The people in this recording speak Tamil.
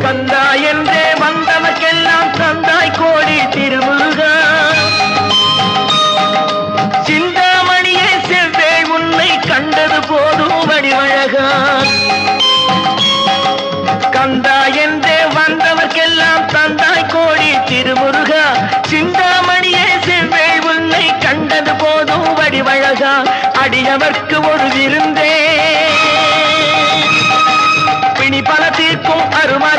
கந்தா என்றே வந்தவர்க்கெல்லாம் தந்தாய் கோடி திருமுருகா. சிந்தாமணியே செவ்வே உன்னை கண்டது போதும் வடிவழகா. கந்தா என்றே வந்தவர்க்கெல்லாம் தந்தாய் கோடி திருமுருகா. சிந்தாமணியே செவ்வே உன்னை கண்டது போதும் வடிவழகா. அடியவர்க்கு ஒரு விருந்தே பிணி பல தீர்க்கும் அருமா